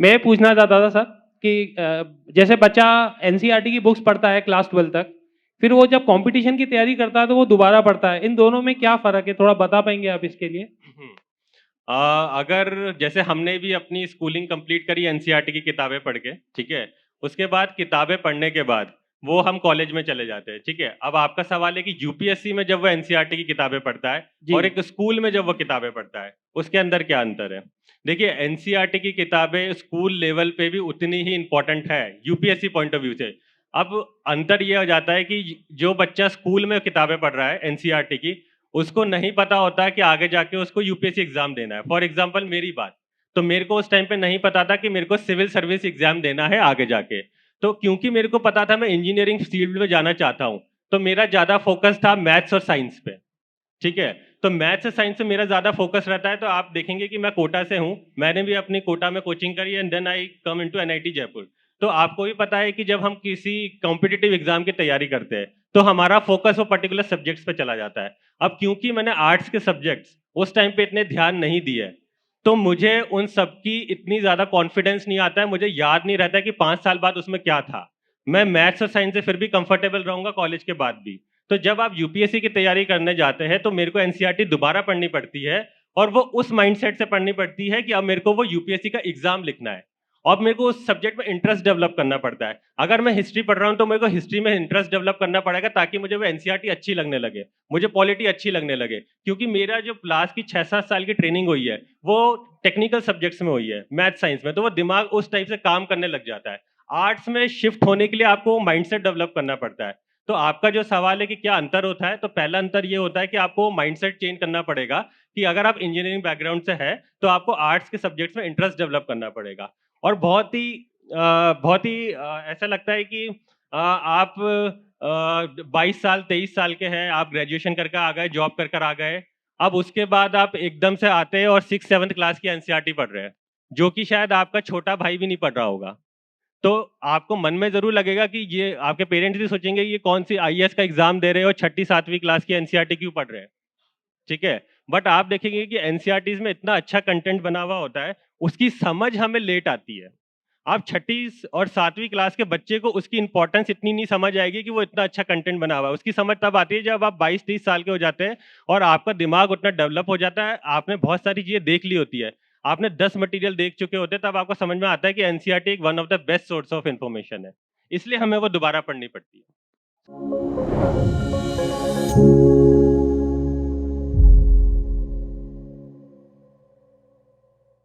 मैं पूछना चाहता था सर कि जैसे बच्चा एनसीईआरटी की बुक्स पढ़ता है क्लास 12 तक, फिर वो जब कंपटीशन की तैयारी करता है तो वो दोबारा पढ़ता है। इन दोनों में क्या फ़र्क है? थोड़ा बता पाएँगे आप इसके लिए? अगर जैसे हमने भी अपनी स्कूलिंग कंप्लीट करी एनसीईआरटी की किताबें पढ़ के, ठीक है? उसके बाद किताबें पढ़ने के बाद वो हम कॉलेज में चले जाते हैं, ठीक है? अब आपका सवाल है कि यूपीएससी में जब वो एनसीईआरटी की किताबें पढ़ता है जी। और एक स्कूल में जब वो किताबें पढ़ता है, उसके अंदर क्या अंतर है? देखिए, एनसीईआरटी की किताबें स्कूल लेवल पे भी उतनी ही इम्पोर्टेंट है यूपीएससी पॉइंट ऑफ व्यू से। अब अंतर ये हो जाता है कि जो बच्चा स्कूल में किताबें पढ़ रहा है एनसीईआरटी की, उसको नहीं पता होता है कि आगे जाके उसको यूपीएससी एग्जाम देना है। फॉर एग्जांपल मेरी बात, तो मेरे को उस टाइम पे नहीं पता था कि मेरे को सिविल सर्विस एग्जाम देना है आगे जाके। तो क्योंकि मेरे को पता था मैं इंजीनियरिंग फील्ड में जाना चाहता हूँ, तो मेरा ज़्यादा फोकस था मैथ्स और साइंस पे, ठीक है? तो मैथ्स और साइंस में मेरा ज़्यादा फोकस रहता है, तो आप देखेंगे कि मैं कोटा से हूँ, मैंने भी अपनी कोटा में कोचिंग करी and then I come into NIT Jaipur. तो आपको भी पता है कि जब हम किसी कॉम्पिटिटिव एग्जाम की तैयारी करते हैं, तो हमारा फोकस वो पर्टिकुलर सब्जेक्ट्स पे चला जाता है। अब क्योंकि मैंने आर्ट्स के सब्जेक्ट्स उस टाइम पे इतने ध्यान नहीं दिए, तो मुझे उन सब की इतनी ज़्यादा कॉन्फिडेंस नहीं आता है, मुझे याद नहीं रहता है कि 5 साल बाद उसमें क्या था। मैं मैथ्स और साइंस से फिर भी कंफर्टेबल रहूँगा कॉलेज के बाद भी। तो जब आप यूपीएससी की तैयारी करने जाते हैं, तो मेरे को एनसीईआरटी दोबारा पढ़नी पड़ती है और वो उस माइंडसेट से पढ़नी पड़ती है कि अब मेरे को वो यूपीएससी का एग्ज़ाम लिखना है। अब मेरे को उस सब्जेक्ट में इंटरेस्ट डेवलप करना पड़ता है। अगर मैं हिस्ट्री पढ़ रहा हूँ, तो मेरे को हिस्ट्री में इंटरेस्ट डेवलप करना पड़ेगा ताकि मुझे वो एनसीईआरटी अच्छी लगने लगे, मुझे पॉलिटी अच्छी लगने लगे। क्योंकि मेरा जो लास्ट की 6-7 साल की ट्रेनिंग हुई है, वो टेक्निकल सब्जेक्ट्स में हुई है, मैथ साइंस में, तो वो दिमाग उस टाइप से काम करने लग जाता है। आर्ट्स में शिफ्ट होने के लिए आपको माइंडसेट डेवलप करना पड़ता है। तो आपका जो सवाल है कि क्या अंतर होता है, तो पहला अंतर ये होता है कि आपको माइंडसेट चेंज करना पड़ेगा कि अगर आप इंजीनियरिंग बैकग्राउंड से हैं, तो आपको आर्ट्स के सब्जेक्ट्स में इंटरेस्ट डेवलप करना पड़ेगा। और बहुत ही ऐसा लगता है कि आप 22 साल 23 साल के हैं, आप ग्रेजुएशन करके आ गए, जॉब कर कर आ गए। अब उसके बाद आप एकदम से आते हैं और 6-7 क्लास की एनसीईआरटी पढ़ रहे हैं, जो कि शायद आपका छोटा भाई भी नहीं पढ़ रहा होगा। तो आपको मन में ज़रूर लगेगा कि ये आपके पेरेंट्स भी सोचेंगे ये कौन सी आईएएस का एग्जाम दे रहे हो, छठी 7वीं क्लास की एनसीईआरटी क्यों पढ़ रहे हैं, ठीक है? बट आप देखेंगे कि एनसीईआरटीज़ में इतना अच्छा कंटेंट बना हुआ होता है, उसकी समझ हमें लेट आती है। आप छठी और 7वीं क्लास के बच्चे को उसकी इंपॉर्टेंस इतनी नहीं समझ आएगी कि वो इतना अच्छा कंटेंट बना हुआ है। उसकी समझ तब आती है जब आप 22-23 साल के हो जाते हैं और आपका दिमाग उतना डेवलप हो जाता है, आपने बहुत सारी चीज़ें देख ली होती है। आपने 10 मटेरियल देख चुके होते हैं, तब आपको समझ में आता है कि एनसीईआरटी एक one of the best source of information है। इसलिए हमें वो दोबारा पढ़नी पड़ती है।